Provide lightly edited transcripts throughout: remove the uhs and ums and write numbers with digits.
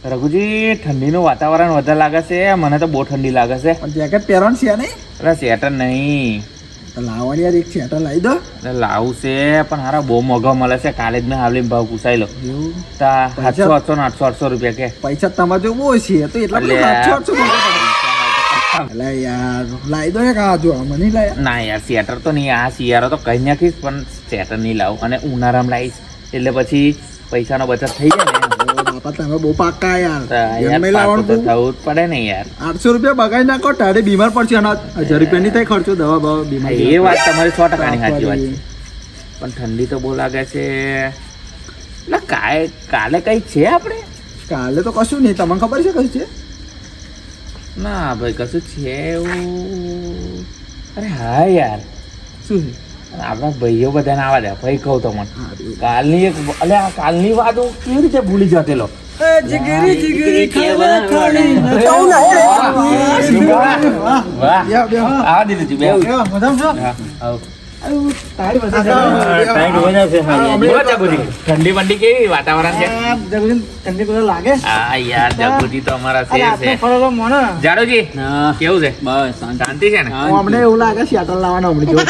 રઘુજી ઠંડીનું વાતાવરણ વધારે લાગે છે, મને તો બહુ ઠંડી લાગે છે. પણ જેકેટ પહેરવાનું છે નહીં? અરે સ્વેટર નહીં લાવવાની યાર, એક સ્વેટર લાવી દો. લાવું છે પણ હારા બહુ મોંઘો મળે છે. કાલે જ મેં હાવલી ભાવ પૂછાઈ લો એવું 700 800 ને 800 રૂપિયા કે. પૈસા તમારે જો બહુ છે તો એટલા બધા 800 યાર લાવી દો એક. આ જો મને લાયા ના યાર સ્વેટર તો નહીં, આ શિયાળો તો કઈ નાખીશ પણ સ્વેટર નહીં લાવું અને ઉનાળામાં લાવીશ એટલે પછી પૈસાનો બચત થઈ જાય ને. બાપા તમે બહુ પાક્કા યાર. યાર પાકું તો થવું જ પડે ને યાર. 800 રૂપિયા બગાડી નાખો તારે બીમાર પડશે. 1000 રૂપિયા ની થાય ખર્ચો દવા બવા બીમાર. એ વાત તમારી 100% સાચી વાત છે પણ ઠંડી તો બહુ લાગે છે. એટલે કાલે કઈ છે આપણે? કાલે તો કશું નહીં. તમને ખબર છે કશું છે? ના ભાઈ કશું છે એવું. અરે હા યાર શું છે? આપણા ભાઈઓ બધાને આવા દે ભાઈ કહું તો મને કાલની એક કાલની વાત હું કેવી રીતે ભૂલી જતેલો. આવા દીધું બે ઠંડી બંડી કેવી વાતાવરણ છે? ઠંડી લાગે? હા યાર જગુજી તો અમારા છે. જાડોજી કેવું છે? બસ શાંતિ છે ને? અમને એવું લાગે સ્વેટર લાવવાનો હમણાં જેવો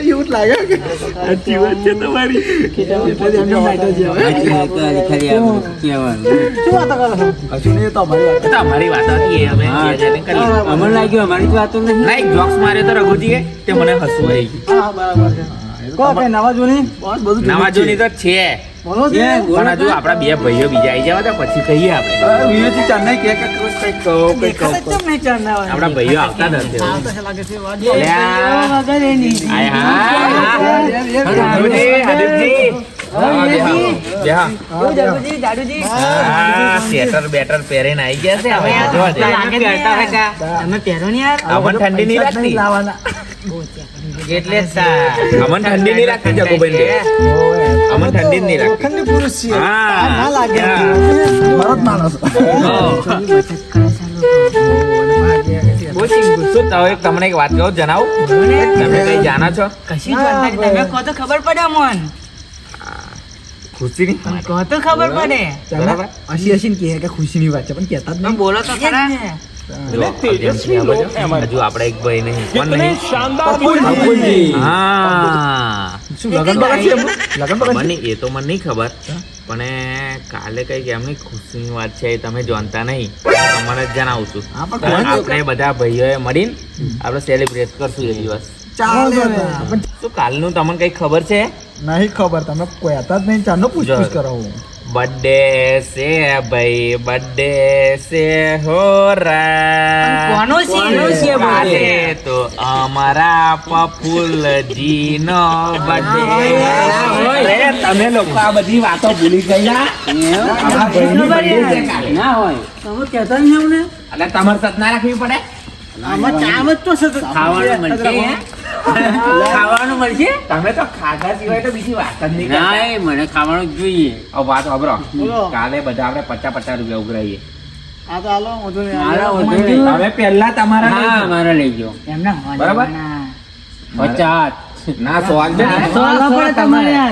એવું જ લાગે કે સાચી વાત છે તમારી. અમારી વાત હતી અમને લાગ્યું અમારી વાતો નહીં. ના એક જોક્સ માર્યો તો રઘુજીએ તે મને હસવું આવી ગયું. નવા જૂની તો છે પણ હજુ આપડા બે ભાઈઓ બીજા આવી જાય પછી કહીએ આપણે. આપડા ભાઈઓ આવતા નથી. સ્વેટર બેટર પહેરીને આવી ગયા છે. અમન ઠંડી નહીં લાગતી એટલે અમન ઠંડી નહીં લાગતી જગુબેન કે અમન ઠંડી નહીં લાગતી. ઠંડી પુરુષ છે. હા ના લાગે મરદ માણસ. શું તમને એક વાત કહું જણાવું? તમે કઈ જાણો છો? ખબર પડે મન ખુશી ની તો ખબર પડે. બરાબર હસી હસીને કહે કે ખુશીની વાત છે પણ કહેતા જ નહીં. બોલો તો ખરા. હજુ આપડે એક ભાઈ નહીં કોણ નહીં? હા શું લગન બગન છે એમનું? લગન બગન છે? મને એ તો મને નહીં ખબર પણ કાલે કઈક એમની ખુશીની વાત છે એ તમે જાણતા નહીં. તમને જ જણાવું છું. આપણે બધા ભાઈઓએ મળીને આપણે સેલિબ્રેટ કરશું એ દિવસ. ચાલે શું કાલનું તમને કઈ ખબર છે? નહીં ખબર. તમે કહેતા જ નહીં. ચાલો પૂછપૂછ કરાવું. બર્થડે છે ભાઈ બર્થડે છે હો કોનો છે? કાલે તો અમારા પપુલજી નો બર્થડે. તમે લોકો આ બધી વાતો ભૂલી ગયા. ના હોય તમે કહેતા નહીં અમને. એટલે તમારે સત ના રાખવી પડે. આમાં કામ જ તો સતત ખાવાનું મળશે. ખાવાનું મળશે. તમે તો ખાધા સિવાય તો બીજી વાત જ નહીં કરતા. ના મને ખાવાનું જ જોઈએ. હવે વાત સાંભળો. કાલે બધા આપણે 50 રૂપિયા ઉઘરાઈએ. આ તો હાલો વધુ નહીં. મારા વધુ નહીં. હવે પહેલા તમારા લઈ હા જાઓ. મારા લઈ જાઓ. એમના બરાબર? 50 ના 100 આપજો ને.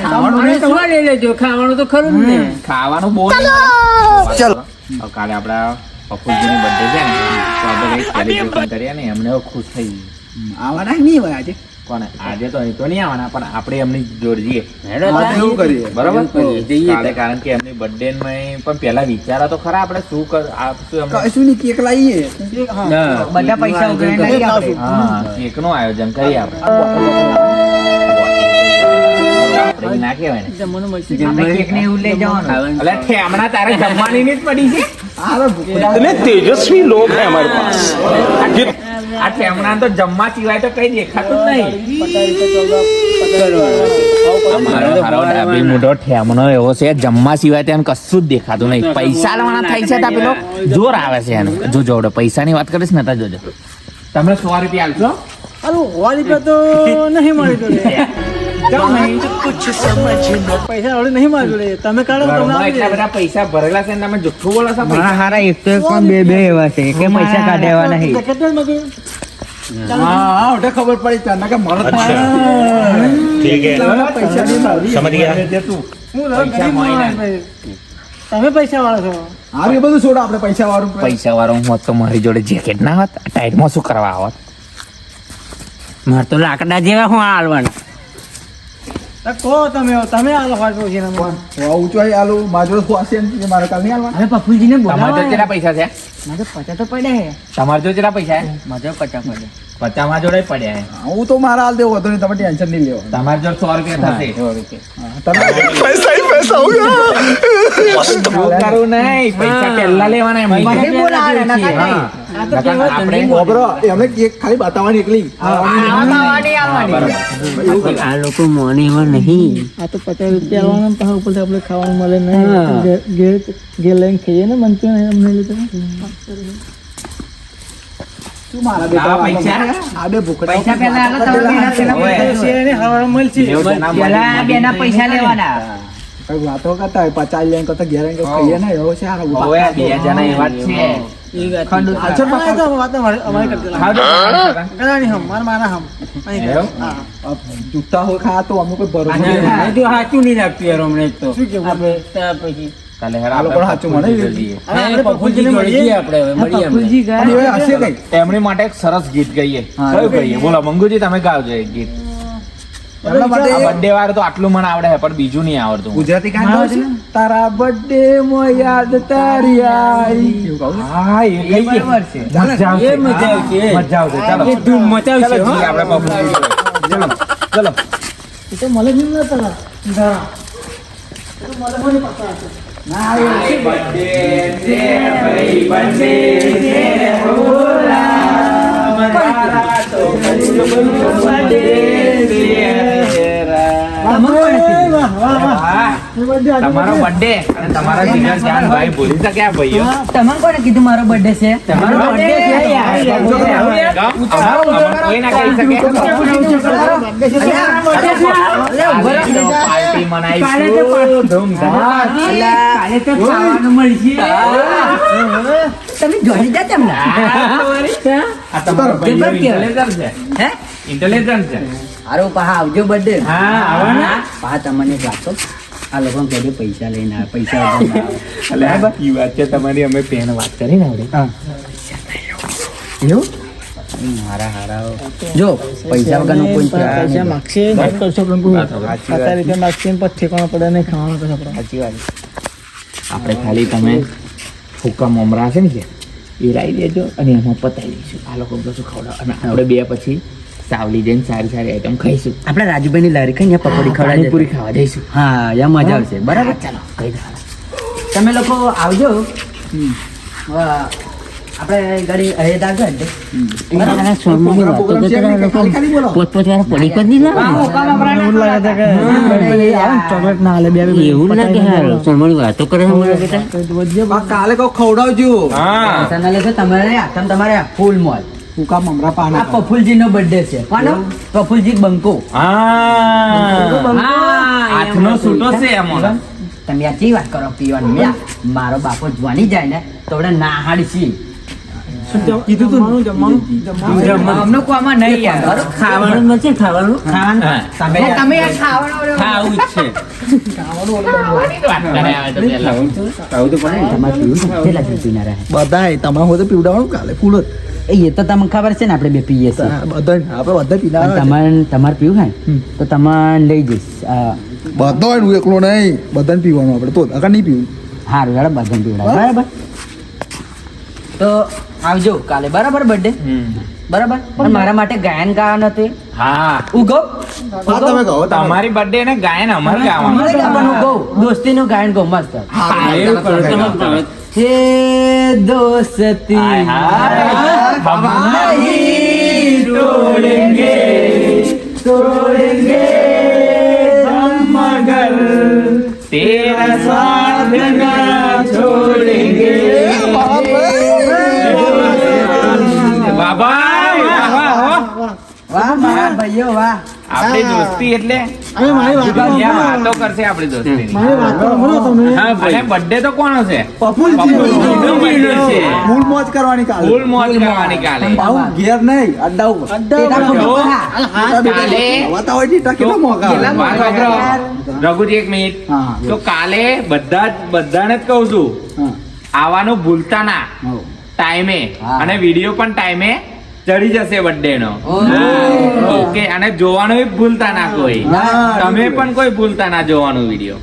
ખાવાનું લઈ લેજો. ખાવાનું તો ખરું જ ને. ખાવાનું બહુ ચલો. હવે કાલે આપડા પપ્પુજીની બર્થડે છે ને તો આપણે કઈ સેલિબ્રેશન કરીએ ને એમને ખુશ થઈ ગઈ. આવવાના નહીં હોય આજે. કોને આજે તો અહીં તો નહીં આવવાના પણ આપણે એમની જોડે જઈએ. એવું કરીએ. બરાબર જઈએ. કાલે કારણ કે એમની બર્થડે માં પણ પેલા વિચારો તો ખરા આપણે શું આપશું એમને. કશું નહીં. કેક લાવીએ. બધા પૈસા ઉઘરાઈને લઈએ આપણે. હા કેક નું આયોજન કરીએ આપણે. આપણે ના કહેવાય ને. આપણે કેક ને એવું લઈ જવાનું. એટલે ઠેમણા તારે જમવાની ની જ પડી છે. इतने तेजस्वी लोग हैं हमारे पास. આ ઠેમણા તો જમવા સિવાય તો કઈ દેખાતું જ નહીં. મારો ડાબી મોઢો ઠેમણો એવો છે જમવા સિવાય ત્યાં કશું જ દેખાતું નહીં. પૈસા લેવાના થાય છે ત્યાં પેલો જોર આવે છે એનું. જો જોડે પૈસાની વાત કરીશ ને જોજો તમે 100 રૂપિયા આલશો? તો નહીં મળી પૈસા હવે નહીં મારી. તમે કાઢો. ઘરમાં એટલા બધા પૈસા ભરેલા છે ને તમે જુઠ્ઠું બોલો છો. હારા એક તો પણ બે એવા છે કે પૈસા કાઢ્યા નહીં. હા ખબર પડી તને કે મરદ ठीक है પૈસા समझ गया. પૈસા મોય ના. તમે પૈસા વાળો છો. હારું એ બધું છોડો આપણે પૈસા વાળું પૈસા વાળો હોત તો મારી જોડે જેકેટ ના હોત આ ટાઈટમાં શું કરવા આવત મારે તો લાકડા જેવા હું હાલવાના. કહો તમે આલો પાછો છે ઊંચો આલુ મારા જોડે ખોવાશે ને મારે કાલ નહીં આલવા હવે પપ્પુજીને તમારે જો કેટલા પૈસા છે મારે 50 તો પડ્યા હે. તમારે જો કેટલા પૈસા છે મારે 50 પડ્યા. 50 માં જોડે પડ્યા છે હું તો મારા હાલ દેવો હતો નહીં તમે ટેન્શન નહીં લેવો તમારે જો 100 રૂપિયા થશે તમે पैसा ही पैसा होगा એવું કરવું નહીં પૈસા પહેલા લેવાના એમ મને બોલાવે નકર હા. આ તો નકર કહેવત આપણે નહીં. બરો એમને કેક ખાલી બતાવવાની એકલી આ લોકો મોને એવા નહીં. આ તો 50 રૂપિયા આવવાના પાછા ઉપરથી આપણે ખાવાનું મળે નહીં ઘેર લઈને ખાઈએ ને મંચુરિયન અમને લીધે શું મારા આ પૈસા? આ બે ભૂખડા પૈસા પહેલા આલો તો પેલા ઓવે. પેલા બેના પૈસા લેવાના. કઈ વાતો કરતા હોય 50 લઈને કરતા ઘેર આવીને કંઈક ખાઈએ ને એવો છે આ ઓવે, બે જણા એવા જ છે અચ્છા એવું? જૂઠા હોય ખા તો અમુક કોઈ ભરોસો નહીં. જો સાચું નહીં લાગતું યાર હમણાં એક તો. આપણે ત્યાં પછી કાલે હેડ આ લોકોને સાચું મળે ને? જઈએ. આપણે પપ્પુજીને મળીએ આપણે હવે મળીએ આપણે. અને હવે હશે કઈ એમની માટે એક સરસ ગીત ગાઈએ હા. કયું ગાઈએ બોલો મંગુજી તમે ગાવજો એક ગીત એમના માટે આ બર્થડે વાળું તો આટલું મને આવડે છે પણ બીજું નહીં આવડતું ગુજરાતી ગાન ગાવું છે? તારા બર્થડે માં યાદ તારી આવી એવું ગાવું છે? હા એ ગાઈએ. બરાબર છે. મજા આવશે. એ મજા આવશે. મજા આવશે ચાલો એ ધૂમ મચાવશે, ચાલો હો. જઈએ આપણે બાપુજી જોડે. ચલો ચલો એ તો મળે જ નહીં ને પેલા તમારો બર્થડે અને તમારા જીગર જાન ભાઈ ભૂલી શક્યા ભાઈઓ તમને કોણે કીધું મારો બર્થડે છે? તમારો birthday છે યાર. અમારો કોઈ ના કહી શકે પાર્ટી મનાઈશું ધૂમધામ કાલે તો ખાવાનું મળશે. તમે જોઈ જા તમને. આ તમારો ભાઈઓ intelligent છે હે? intelligent છે હારું પા આવજો બર્થડે. હા, આવવાના. પા તમને એક વાત કહું? આ લોકોને કહેજો પૈસા લઈને આવે, પૈસા વગર ના આવે. એટલે આ ઈ વાત છે તમારી અમે પેન વાત કરી ને આવડે એવું? હારા હારા જો પૈસા વગરનું કોઈ પૈસા માગશે વાત કરશો પણ કોઈ 50 રૂપિયા માગશે ને પછી ઠેકાણો પડે નહીં ખાવાનું કશો આપણે સાચી વાત આપણે ખાલી તમે હુક્કા મમરા છે ને જે એ લાવી દેજો અને એમાં પતાવી દઈશું આ લોકો બધું ખવડાવ અને આપણે બે પછી સાવલી જઈને સારી સારી આઈટમ ખાઈશું આપણે રાજુભાઈની લારી કઈ પકોડી પાણીપુરી ખાવા જઈશું હા યા મજા આવશે બરાબર. ચાલો કઈ દો તમે લોકો આવજો. આપણે ગાડી અહેદ આગળ ખાલી બોલો પોતપોતાના પડી કરી ચોકલેટ ના હાલે બે એવું લાગે સોમણી વાતો કરે આ કાલે કોઈ ખવડાવજો હા તમારે આટમ તમારે ફૂલ મોલ. ફૂકા મમરા આ પાના પફુલજી નો બર્થડે છે. કોનો? પફુલજી બંકો. હા હાથનો છૂટો છે એમાં તમે આ કેવી વાત કરો પીવાની? મ્યા, મારો બાપો જોવાની જાય ને તો આપણે ના હાડશી. કીધું તું જમવાનું અમને કોમાં નહીં યાર. ખાવાનું નથી ખાવાનું. તમે આ ખાવાનું ખાવું જ છે. તમારે પીવું છે? કેટલા દિવસ પીના રહે? બધાય તમારે હોય તો પીવડાવવાનું કાલે ફૂલ જ એ તો તમને ખબર છે ને આપણે બે પીએ છીએ. બધા આપણે બધા પણ પીવડાવવાના તમારે પીવું હોય ને તો તમારે લઈ જઈશ. બધો હું એકલો નહીં બધાને પીવાનું આપણે તો આગળ નહીં પીવું સારું યાર બધાને પીવડાવ બરાબર. તો આવજો કાલે બરાબર બર્થડે બરાબર. પણ મારા માટે ગાયન ગાવાનું હતું. હા ઉગો હા તમે કહો તમારી બર્થડે ને ગાયન અમારે ગાવાનું અમારે ગાવાનું ઉગો. દોસ્તીનું ગાયન ગો મસ્ત. એવું કરો તમે. હે દોસ્તી હાય હાય. હમારી તોડેંગે તોડેંગે हम मगर तेरा साथ ना छोड़ेंगे બાબા વાહ વાહ વાહ મારા ભાઈઓ વાહ. આપણી દોસ્તી એટલે હવે મારી વાત ત્યાં વાતો કરશે આપણી દોસ્તીની. મારી વાત તો સાંભળો તમે હા ભાઈ. અને birthday તો કોનો છે? પપુલજીનો. પપુલજીનો birthday છે. ફૂલ મોજ કરવાની કાલે. ફૂલ મોજ કરવાની કાલે. આવું ઘેર નહીં અડ્ડા ઉપર. ટેટા જો, ફોટો હા. કાલે બતાવો ટેટા કેટલા મોંઘા આવે. વાત સાંભળો. રઘુજી એક મિનિટ. હા, તો કાલે બધાને જ કહું છું હા. આવવાનું ભૂલતા ના હો. ટાઈમે હા. અને વિડીયો પણ ટાઈમે ચડી જશે બર્થડે નો. ઓહ. ઓકે અને જોવાનું ભૂલતા ના કોઈ. ના, તમે પણ કોઈ ભૂલતા ના જોવાનું વિડીયો.